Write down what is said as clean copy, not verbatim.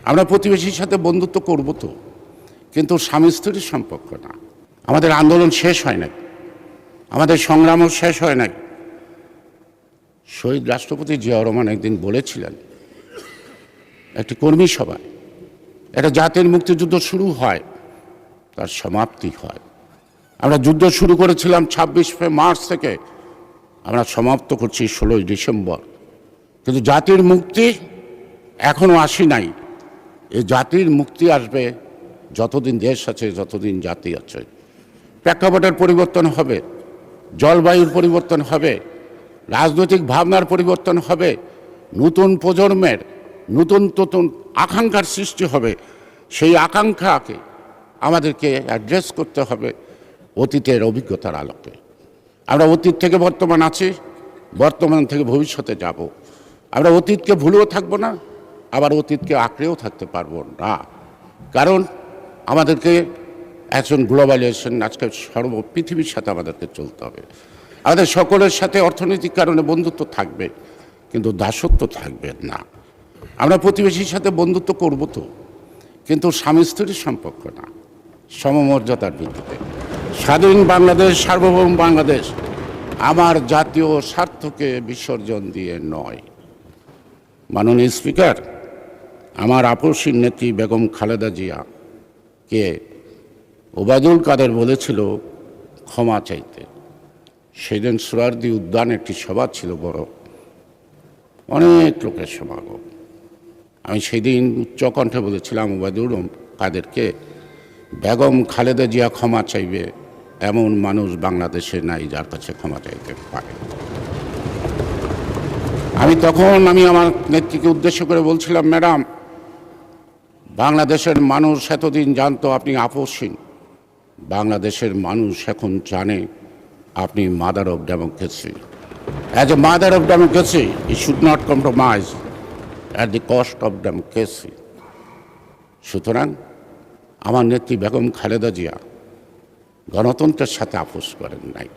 আমরা প্রতিবেশীর সাথে বন্ধুত্ব করব তো, কিন্তু স্বামী স্ত্রীর সম্পর্ক না। আমাদের আন্দোলন শেষ হয় নাই, আমাদের সংগ্রামও শেষ হয় নাই। শহীদ রাষ্ট্রপতি জিয়াউর রহমান একদিন বলেছিলেন একটি কর্মী সভায়, একটা জাতির মুক্তিযুদ্ধ শুরু হয়, তার সমাপ্তি হয়। আমরা যুদ্ধ শুরু করেছিলাম 26 মার্চ থেকে, আমরা সমাপ্ত করছি 16 ডিসেম্বর। কিন্তু জাতির মুক্তি এখনো আসি নাই। এই জাতির মুক্তি আসবে যতদিন দেশ আছে, যতদিন জাতি আছে। প্রেক্ষাপটের পরিবর্তন হবে, জলবায়ুর পরিবর্তন হবে, রাজনৈতিক ভাবনার পরিবর্তন হবে, নতুন প্রজন্মের নতুন নতুন আকাঙ্ক্ষার সৃষ্টি হবে। সেই আকাঙ্ক্ষাকে আমাদেরকে অ্যাড্রেস করতে হবে অতীতের অভিজ্ঞতার আলোকে। আমরা অতীত থেকে বর্তমান আছি, বর্তমান থেকে ভবিষ্যতে যাব। আমরা অতীতকে ভুলেও থাকবো না, আবার অতীতকে আঁকড়েও থাকতে পারবো না। কারণ আমাদেরকে একজন গ্লোবালাইজেশন আজকে পৃথিবীর সাথে আমাদেরকে চলতে হবে। আমাদের সকলের সাথে অর্থনৈতিক কারণে বন্ধুত্ব থাকবে, কিন্তু দাসত্ব থাকবে না। আমরা প্রতিবেশীর সাথে বন্ধুত্ব করব তো, কিন্তু স্বামী স্ত্রীর সম্পর্ক না, সমমর্যাদার ভিত্তিতে। স্বাধীন বাংলাদেশ, সার্বভৌম বাংলাদেশ আমার জাতীয় স্বার্থকে বিসর্জন দিয়ে নয়। মাননীয় স্পিকার, আমার আপসীর নেত্রী বেগম খালেদা জিয়াকে ওবায়দুল কাদের বলেছিল ক্ষমা চাইতে। সেদিন সোহরাওয়ার্দী উদ্যানে একটি সভা ছিল, বড়, অনেক লোকের সমাগম। আমি সেদিন উচ্চকণ্ঠে বলেছিলাম ওবায়দুল কাদেরকে, বেগম খালেদা জিয়া ক্ষমা চাইবে এমন মানুষ বাংলাদেশে নাই যার কাছে ক্ষমা চাইতে পারে। আমি আমার নেত্রীকে উদ্দেশ্য করে বলছিলাম, ম্যাডাম, বাংলাদেশের মানুষ এতদিন জানতো আপনি আপসহীন, বাংলাদেশের মানুষ এখন জানে আপনি mother of democracy. As a mother of democracy you should not compromise at the cost of democracy. সুতরাং আমার নেত্রী বেগম খালেদা জিয়া গণতন্ত্রের সাথে আপোষ করেন নাই।